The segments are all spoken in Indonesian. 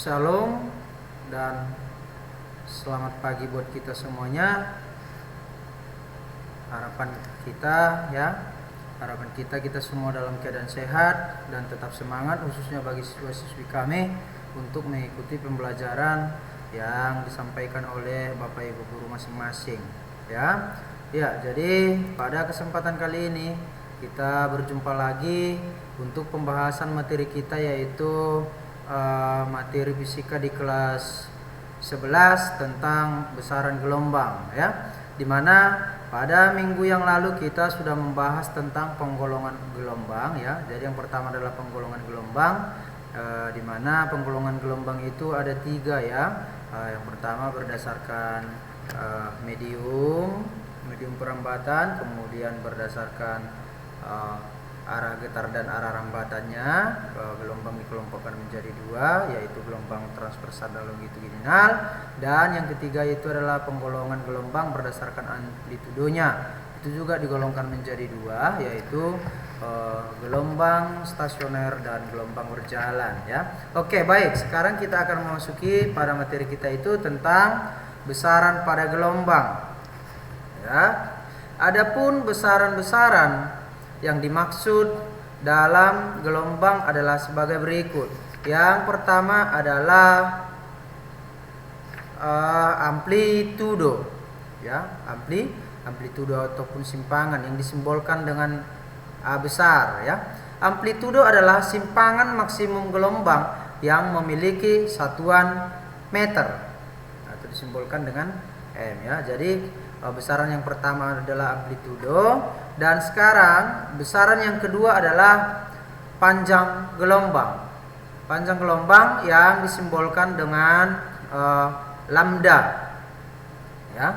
Shalom dan selamat pagi buat kita semuanya. Harapan kita semua dalam keadaan sehat dan tetap semangat, khususnya bagi siswa-siswi kami untuk mengikuti pembelajaran yang disampaikan oleh Bapak Ibu guru masing-masing. Ya, jadi pada kesempatan kali ini kita berjumpa lagi untuk pembahasan materi kita, yaitu materi fisika di kelas 11 tentang besaran gelombang, ya. Dimana pada minggu yang lalu kita sudah membahas tentang penggolongan gelombang, ya. Jadi yang pertama adalah penggolongan gelombang, dimana penggolongan gelombang itu ada 3, ya. Yang pertama berdasarkan medium perambatan, kemudian berdasarkan arah getar dan arah rambatannya. Gelombang dikelompokkan menjadi 2, yaitu gelombang transversal dan longitudinal. Dan yang ketiga itu adalah penggolongan gelombang berdasarkan amplitudonya, itu juga digolongkan menjadi 2, yaitu gelombang stasioner dan gelombang berjalan, ya. Oke, baik, sekarang kita akan memasuki pada materi kita itu tentang besaran pada gelombang, ya. Adapun besaran-besaran yang dimaksud dalam gelombang adalah sebagai berikut. Yang pertama adalah amplitudo, ya, amplitudo ataupun simpangan yang disimbolkan dengan A besar, ya. Amplitudo adalah simpangan maksimum gelombang yang memiliki satuan meter atau disimbolkan dengan M, ya. Jadi besaran yang pertama adalah amplitudo, dan sekarang besaran yang kedua adalah panjang gelombang. Panjang gelombang yang disimbolkan dengan lambda, ya.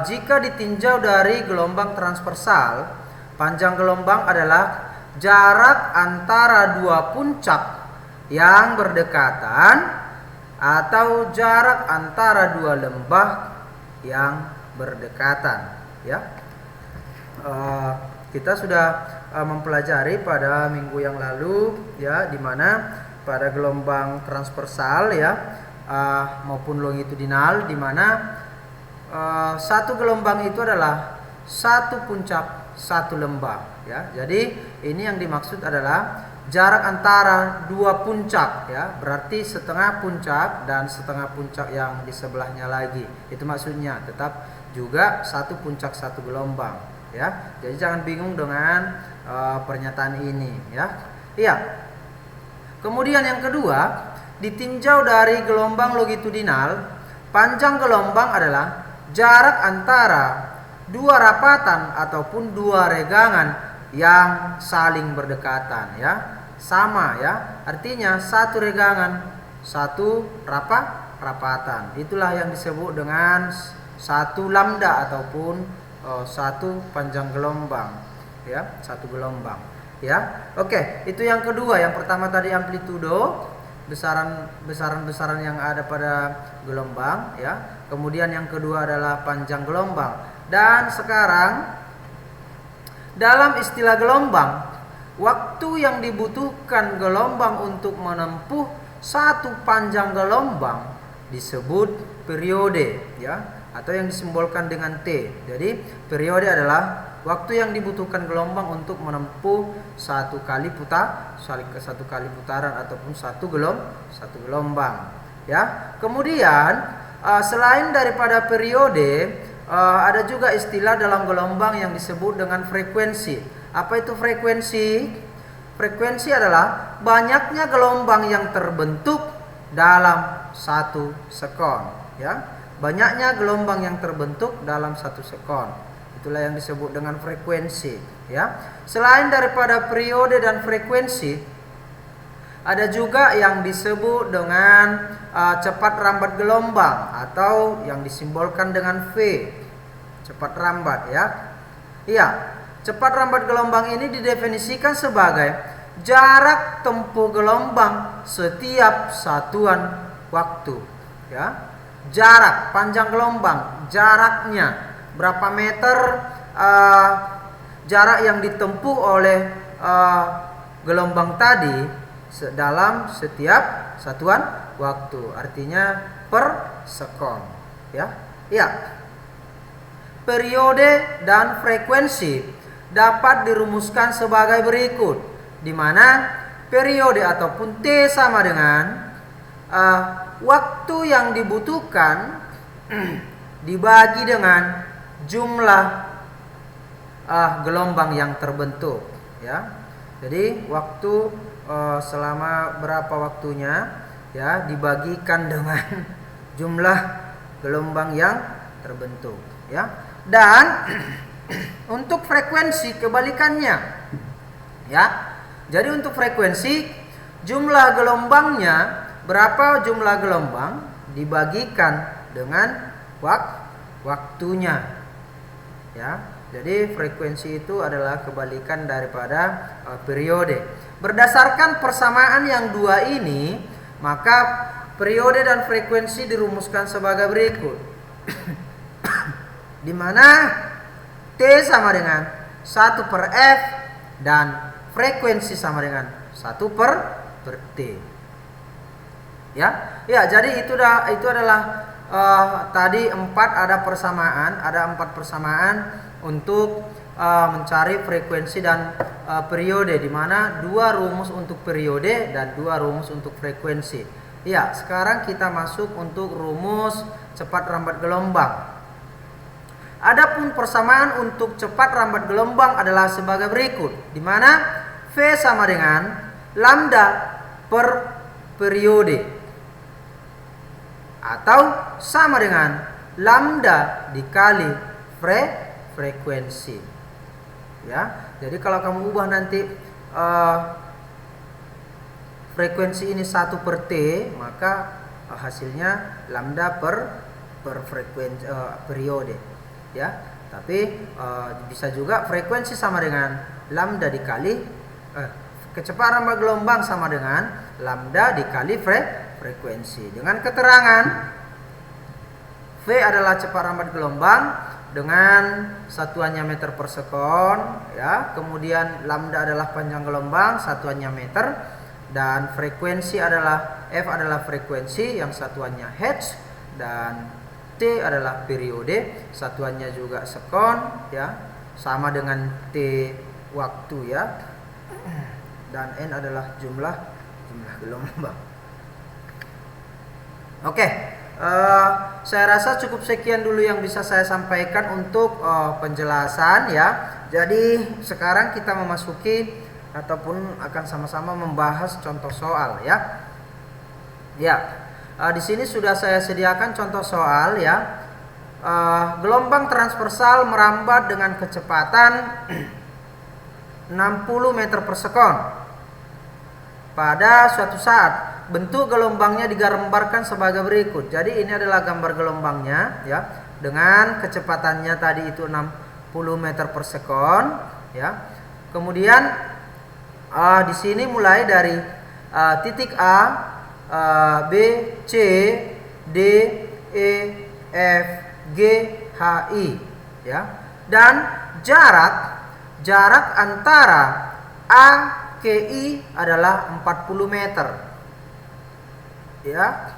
Jika ditinjau dari gelombang transversal, panjang gelombang adalah jarak antara dua puncak yang berdekatan atau jarak antara dua lembah yang berdekatan, ya. Kita sudah mempelajari pada minggu yang lalu, ya, dimana pada gelombang transversal, ya, maupun longitudinal, dimana satu gelombang itu adalah satu puncak satu lembah, ya. Jadi ini yang dimaksud adalah jarak antara dua puncak, ya, berarti setengah puncak dan setengah puncak yang di sebelahnya lagi. Itu maksudnya, tetap juga satu puncak satu gelombang, ya. Jadi jangan bingung dengan pernyataan ini, ya. Iya. Kemudian yang kedua, ditinjau dari gelombang longitudinal, panjang gelombang adalah jarak antara dua rapatan ataupun dua regangan yang saling berdekatan, ya. Sama, ya. Artinya satu regangan, satu rapatan. Itulah yang disebut dengan satu lambda ataupun satu panjang gelombang, ya, satu gelombang, ya. Oke, itu yang kedua. Yang pertama tadi amplitudo, besaran yang ada pada gelombang, ya. Kemudian yang kedua adalah panjang gelombang. Dan sekarang dalam istilah gelombang, waktu yang dibutuhkan gelombang untuk menempuh satu panjang gelombang disebut periode, ya, atau yang disimbolkan dengan T. Jadi periode adalah waktu yang dibutuhkan gelombang untuk menempuh satu kali putaran ataupun satu gelombang, ya. Kemudian selain daripada periode, ada juga istilah dalam gelombang yang disebut dengan frekuensi. Apa itu frekuensi? Frekuensi adalah banyaknya gelombang yang terbentuk dalam satu sekon, ya. Banyaknya gelombang yang terbentuk dalam satu sekon. Itulah yang disebut dengan frekuensi, ya. Selain daripada periode dan frekuensi, ada juga yang disebut dengan cepat rambat gelombang atau yang disimbolkan dengan V, cepat rambat, ya. Iya, cepat rambat gelombang ini didefinisikan sebagai jarak tempuh gelombang setiap satuan waktu, ya. Jarak panjang gelombang, jaraknya berapa meter, jarak yang ditempuh oleh gelombang tadi dalam setiap satuan waktu, artinya per sekon, ya. Ya. Periode dan frekuensi dapat dirumuskan sebagai berikut, di mana periode ataupun T sama dengan waktu yang dibutuhkan dibagi dengan jumlah gelombang yang terbentuk, ya. Jadi waktu selama berapa waktunya, ya, dibagikan dengan jumlah gelombang yang terbentuk, ya. Dan untuk frekuensi kebalikannya, ya. Jadi untuk frekuensi jumlah gelombangnya, berapa jumlah gelombang dibagikan dengan waktunya, ya. Jadi frekuensi itu adalah kebalikan daripada periode. Berdasarkan persamaan yang dua ini, maka periode dan frekuensi dirumuskan sebagai berikut. Di mana T sama dengan 1 per F dan frekuensi sama dengan 1 per T. Ya, jadi itu adalah tadi 4 ada empat persamaan untuk mencari frekuensi dan periode, di mana 2 rumus untuk periode dan 2 rumus untuk frekuensi. Ya, sekarang kita masuk untuk rumus cepat rambat gelombang. Adapun persamaan untuk cepat rambat gelombang adalah sebagai berikut, di mana V sama dengan lambda per periode, atau sama dengan lambda dikali frekuensi, ya. Jadi kalau kamu ubah nanti frekuensi ini 1 per T, maka hasilnya lambda per frekuensi periode, ya. Tapi bisa juga frekuensi sama dengan lambda dikali kecepatan rambat gelombang sama dengan lambda dikali frekuensi, dengan keterangan V adalah cepat rambat gelombang dengan satuannya meter per sekon, ya. Kemudian lambda adalah panjang gelombang, satuannya meter, dan frekuensi adalah F adalah frekuensi yang satuannya hertz, dan T adalah periode, satuannya juga sekon, ya, sama dengan T waktu, ya. Dan N adalah jumlah gelombang. Oke, saya rasa cukup sekian dulu yang bisa saya sampaikan untuk penjelasan, ya. Jadi sekarang kita memasuki ataupun akan sama-sama membahas contoh soal, ya. Ya. Di sini sudah saya sediakan contoh soal, ya. Gelombang transversal merambat dengan kecepatan 60 meter per sekon. Pada suatu saat bentuk gelombangnya digambarkan sebagai berikut. Jadi ini adalah gambar gelombangnya, ya, dengan kecepatannya tadi itu 60 meter per sekon, ya. Kemudian di sini mulai dari titik A, B, C, D, E, F, G, H, I, ya. Dan jarak antara A ke I adalah 40 meter. Ya.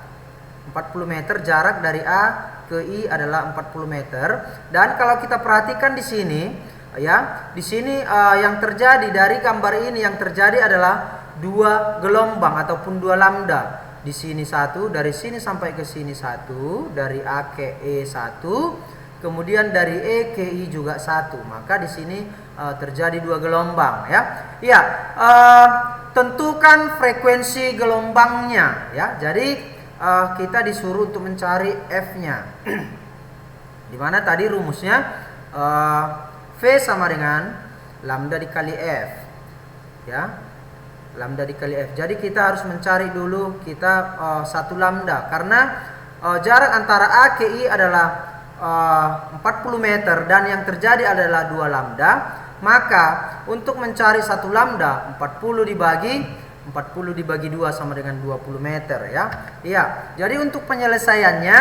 40 meter jarak dari A ke I adalah 40 meter. Dan kalau kita perhatikan di sini, ya, di sini yang terjadi dari gambar ini yang terjadi adalah 2 gelombang ataupun 2 lambda. Di sini 1, dari sini sampai ke sini 1, dari A ke E 1, kemudian dari E ke I juga 1. Maka di sini terjadi 2 gelombang, ya. Ya, tentukan frekuensi gelombangnya, ya. Jadi kita disuruh untuk mencari F-nya. Dimana tadi rumusnya V sama dengan lambda dikali F, ya. Lambda dikali F. Jadi kita harus mencari dulu kita 1 lambda, karena jarak antara A ke I adalah 40 meter dan yang terjadi adalah 2 lambda. Maka untuk mencari 1 lambda, 40 dibagi 2 sama dengan 20 meter, ya. Iya. Jadi untuk penyelesaiannya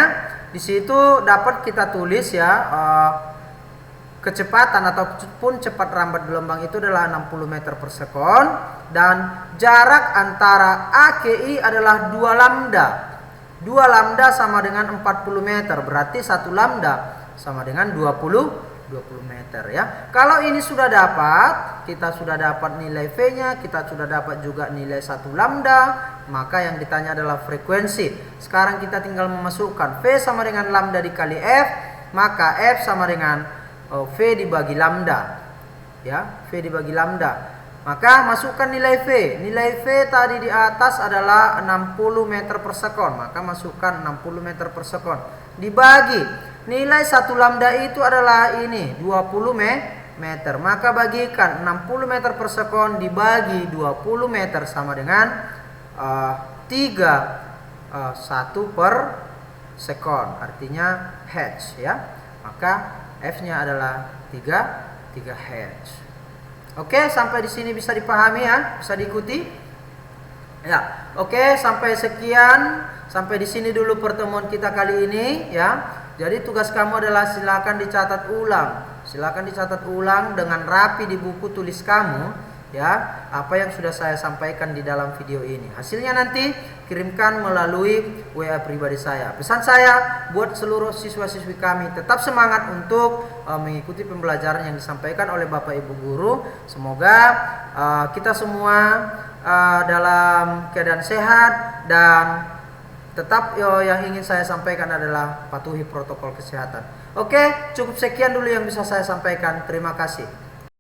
di situ dapat kita tulis, ya, kecepatan ataupun cepat rambat gelombang itu adalah 60 meter per sekon, dan jarak antara A ke I adalah 2 lambda. 2 lambda sama dengan 40 meter, berarti 1 lambda sama dengan 20 meter ya. Kalau ini sudah dapat, kita sudah dapat nilai V-nya, kita sudah dapat juga nilai 1 lambda, maka yang ditanya adalah frekuensi. Sekarang kita tinggal memasukkan V sama dengan lambda dikali F, maka F sama dengan V dibagi lambda ya, V dibagi lambda. Maka masukkan nilai V. Nilai V tadi di atas adalah 60 meter per sekon, maka masukkan 60 meter per sekon dibagi nilai 1 lambda itu adalah ini 20 meter, maka bagikan 60 meter per sekon dibagi 20 meter sama dengan 1 per sekon, artinya Hz ya. Maka F-nya adalah 3 Hz. Oke, sampai di sini bisa dipahami ya, bisa diikuti. Ya, oke, sampai sekian, sampai di sini dulu pertemuan kita kali ini ya. Jadi tugas kamu adalah silakan dicatat ulang. Silakan dicatat ulang dengan rapi di buku tulis kamu ya, apa yang sudah saya sampaikan di dalam video ini. Hasilnya nanti kirimkan melalui WA pribadi saya. Pesan saya buat seluruh siswa-siswi kami, tetap semangat untuk mengikuti pembelajaran yang disampaikan oleh Bapak Ibu guru. Semoga kita semua dalam keadaan sehat, dan tetap yang ingin saya sampaikan adalah patuhi protokol kesehatan. Oke, cukup sekian dulu yang bisa saya sampaikan. Terima kasih.